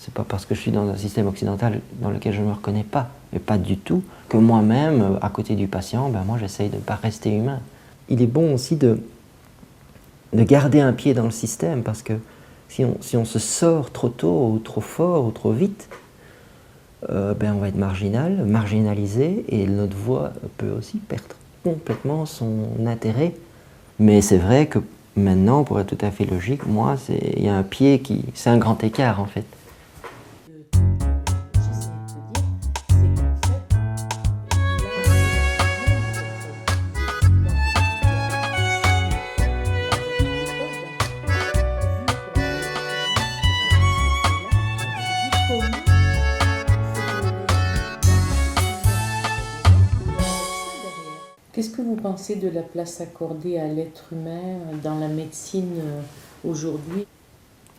C'est pas parce que je suis dans un système occidental dans lequel je ne me reconnais pas, et pas du tout, que moi-même, à côté du patient, ben moi j'essaye de ne pas rester humain. Il est bon aussi de garder un pied dans le système, parce que si on se sort trop tôt, ou trop fort, ou trop vite, ben on va être marginalisé, et notre voix peut aussi perdre complètement son intérêt. Mais c'est vrai que maintenant, pour être tout à fait logique, moi, il y a un pied qui... C'est un grand écart, en fait. Qu'est-ce que vous pensez de la place accordée à l'être humain dans la médecine aujourd'hui?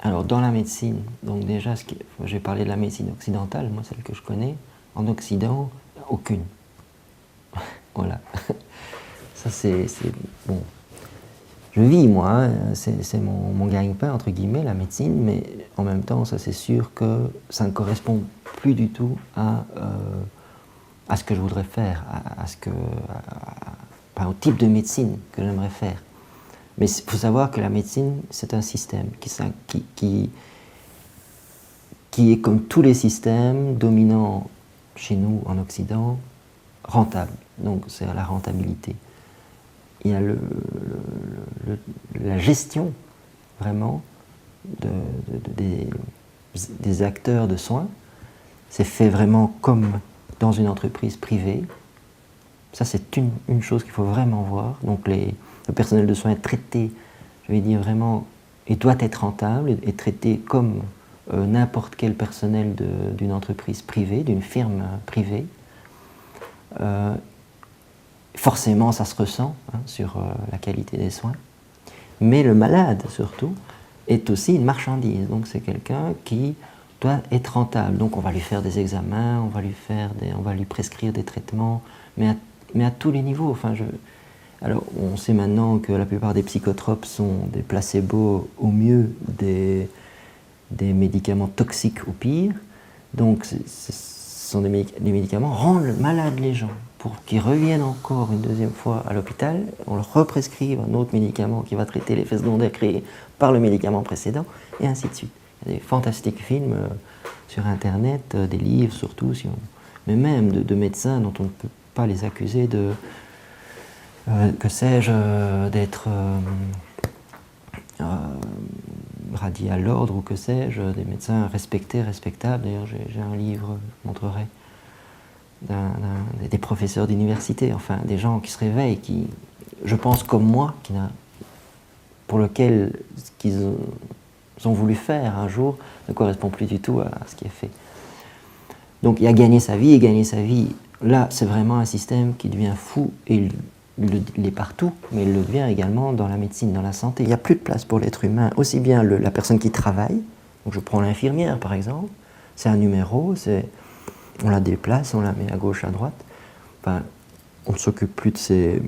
Alors, dans la médecine, donc déjà, j'ai parlé de la médecine occidentale, moi, celle que je connais. En Occident, aucune. Voilà. Ça, c'est... Bon. Je vis, moi, hein, c'est mon gagne-pain, entre guillemets, la médecine, mais en même temps, ça, c'est sûr que ça ne correspond plus du tout à ce que je voudrais faire, au type de médecine que j'aimerais faire. Mais il faut savoir que la médecine, c'est un système qui est comme tous les systèmes dominants chez nous en Occident, rentable. Donc c'est la rentabilité. Il y a la gestion vraiment des acteurs de soins. C'est fait vraiment comme dans une entreprise privée. Ça, c'est une chose qu'il faut vraiment voir. Donc le personnel de soins est traité, je vais dire vraiment, il doit être rentable et traité comme n'importe quel personnel d'une entreprise privée, d'une firme privée. Forcément, ça se ressent sur la qualité des soins. Mais le malade, surtout, est aussi une marchandise. Donc c'est quelqu'un qui doit être rentable. Donc on va lui faire des examens, on va lui prescrire des traitements, mais à tous les niveaux. Alors on sait maintenant que la plupart des psychotropes sont des placebos au mieux, des médicaments toxiques au pire. Donc ce sont des médicaments rendent malades les gens. Pour qu'ils reviennent encore une deuxième fois à l'hôpital, on leur represcrive un autre médicament qui va traiter l'effet secondaire créé par le médicament précédent, et ainsi de suite. Il y a des fantastiques films sur Internet, des livres surtout, mais même de médecins dont on ne peut pas les accuser de, que sais-je, d'être radiés à l'ordre ou que sais-je, des médecins respectés, respectables. D'ailleurs, j'ai un livre, je montrerai, des professeurs d'université, enfin des gens qui se réveillent, qui, je pense comme moi, pour lequel ce qu'ils ont voulu faire un jour ne correspond plus du tout à ce qui est fait. Donc il y a gagner sa vie, et gagner sa vie, là c'est vraiment un système qui devient fou, et il est partout, mais il le devient également dans la médecine, dans la santé. Il n'y a plus de place pour l'être humain, aussi bien la personne qui travaille, donc je prends l'infirmière par exemple, c'est un numéro, on la déplace, on la met à gauche, à droite. Enfin, on ne s'occupe plus de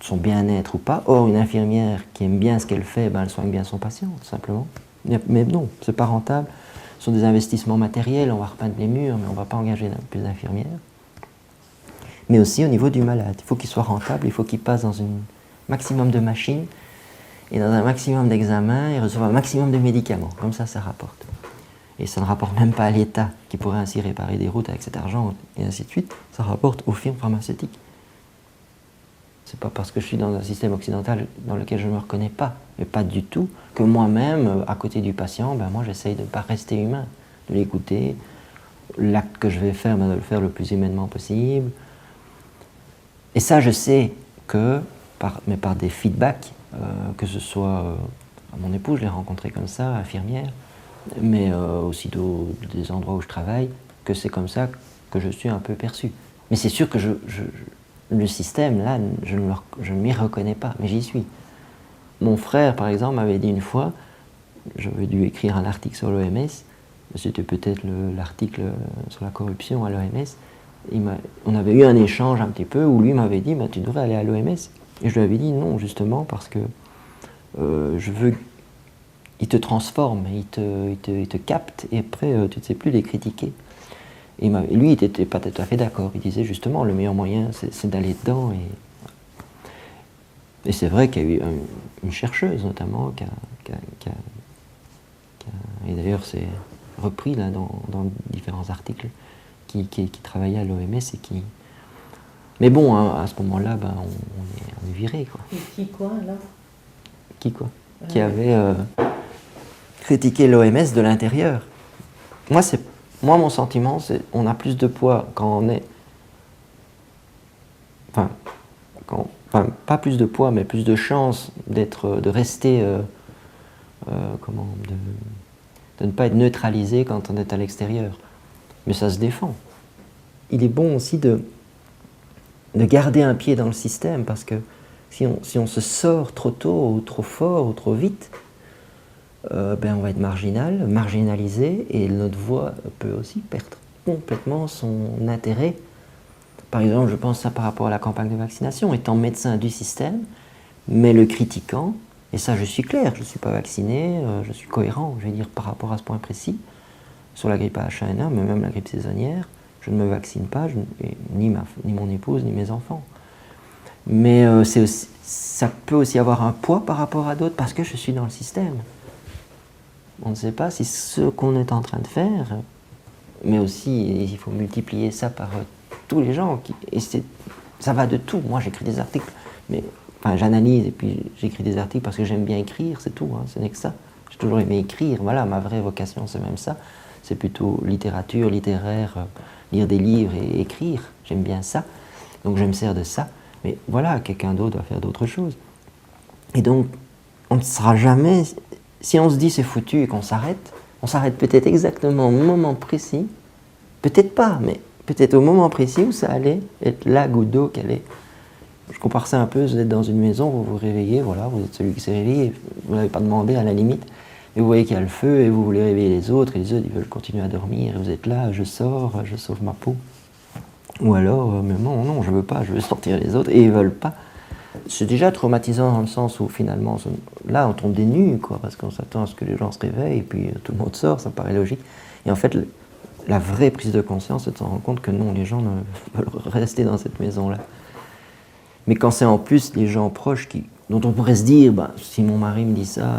son bien-être ou pas. Or, une infirmière qui aime bien ce qu'elle fait, elle soigne bien son patient, tout simplement. Mais non, ce n'est pas rentable. Ce sont des investissements matériels, on va repeindre les murs, mais on ne va pas engager plus d'infirmières. Mais aussi au niveau du malade. Il faut qu'il soit rentable, il faut qu'il passe dans un maximum de machines et dans un maximum d'examens et recevoir un maximum de médicaments. Comme ça rapporte. Et ça ne rapporte même pas à l'État, qui pourrait ainsi réparer des routes avec cet argent, et ainsi de suite. Ça rapporte aux firmes pharmaceutiques. C'est pas parce que je suis dans un système occidental dans lequel je ne me reconnais pas, mais pas du tout, que moi-même, à côté du patient, moi j'essaye de ne pas rester humain, de l'écouter. L'acte que je vais faire, de le faire le plus humainement possible. Et ça, je sais que, par des feedbacks, que ce soit à mon époux, je l'ai rencontré comme ça, infirmière, mais aussi des endroits où je travaille, que c'est comme ça que je suis un peu perçu. Mais c'est sûr que le système, là, je ne m'y reconnais pas, mais j'y suis. Mon frère, par exemple, m'avait dit une fois, j'avais dû écrire un article sur l'OMS, c'était peut-être l'article sur la corruption à l'OMS, on avait eu un échange un petit peu où lui m'avait dit tu devrais aller à l'OMS. Et je lui avais dit non, justement, parce que je veux ils te transforment, ils te captent, et après, tu ne sais plus les critiquer. Et lui, il n'était pas tout à fait d'accord. Il disait justement, le meilleur moyen, c'est d'aller dedans. Et c'est vrai qu'il y a eu une chercheuse, notamment, et d'ailleurs c'est repris là, dans différents articles, qui travaillait à l'OMS et qui... Mais bon, hein, à ce moment-là, ben, on est viré, quoi. Et qui quoi, alors? Qui quoi? Qui avait critiqué l'OMS de l'intérieur. Moi, mon sentiment, c'est on a plus de poids quand on est... Enfin, pas plus de poids, mais plus de chances de rester... de ne pas être neutralisé quand on est à l'extérieur. Mais ça se défend. Il est bon aussi de garder un pied dans le système, parce que si on se sort trop tôt, ou trop fort, ou trop vite, on va être marginalisé, et notre voix peut aussi perdre complètement son intérêt. Par exemple, je pense ça par rapport à la campagne de vaccination, étant médecin du système, mais le critiquant, et ça je suis clair, je ne suis pas vacciné, je suis cohérent, je vais dire, par rapport à ce point précis, sur la grippe H1N1, mais même la grippe saisonnière, je ne me vaccine pas, ni mon épouse, ni mes enfants. Mais ça peut aussi avoir un poids par rapport à d'autres, parce que je suis dans le système. On ne sait pas si ce qu'on est en train de faire, mais aussi il faut multiplier ça par tous les gens, ça va de tout. Moi j'écris des articles, mais j'analyse et puis j'écris des articles parce que j'aime bien écrire, c'est tout, hein, ce n'est que ça. J'ai toujours aimé écrire, voilà, ma vraie vocation c'est même ça. C'est plutôt littérature, littéraire, lire des livres et écrire, j'aime bien ça. Donc je me sers de ça, mais voilà, quelqu'un d'autre va faire d'autres choses. Et donc, on ne sera jamais... Si on se dit c'est foutu et qu'on s'arrête, on s'arrête peut-être exactement au moment précis, peut-être pas, mais peut-être au moment précis où ça allait être la goutte d'eau qu'elle est. Je compare ça un peu, vous êtes dans une maison, vous vous réveillez, voilà, vous êtes celui qui s'est réveillé, vous n'avez pas demandé à la limite, et vous voyez qu'il y a le feu, et vous voulez réveiller les autres, et les autres ils veulent continuer à dormir, et vous êtes là, je sors, je sauve ma peau. Ou alors, mais non, je veux pas, je veux sortir les autres, et ils veulent pas. C'est déjà traumatisant dans le sens où finalement, là on tombe des nues, quoi, parce qu'on s'attend à ce que les gens se réveillent, et puis tout le monde sort, ça paraît logique. Et en fait, la vraie prise de conscience, c'est de se rendre compte que non, les gens ne veulent rester dans cette maison-là. Mais quand c'est en plus les gens proches dont on pourrait se dire, si mon mari me dit ça,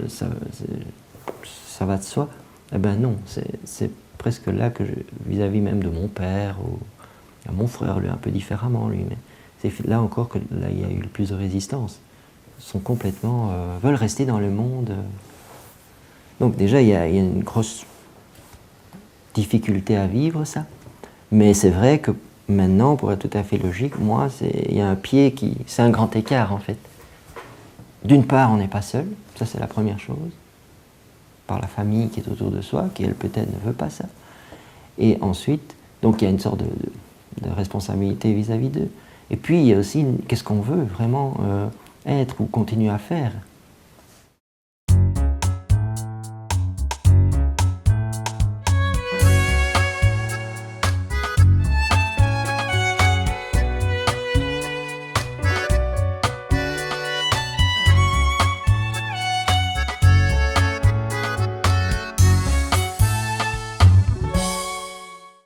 ça va de soi, eh ben non, c'est presque là que vis-à-vis même de mon père, ou mon frère, lui un peu différemment, lui, mais c'est là encore que là, il y a eu le plus de résistance. Ils sont complètement, veulent rester dans le monde. Donc déjà, il y a une grosse difficulté à vivre ça, mais c'est vrai que maintenant, pour être tout à fait logique, moi, il y a un pied c'est un grand écart en fait. D'une part, on n'est pas seul, ça c'est la première chose, par la famille qui est autour de soi, qui elle peut-être ne veut pas ça. Et ensuite, donc il y a une sorte de responsabilité vis-à-vis d'eux. Et puis il y a aussi, qu'est-ce qu'on veut vraiment être ou continuer à faire.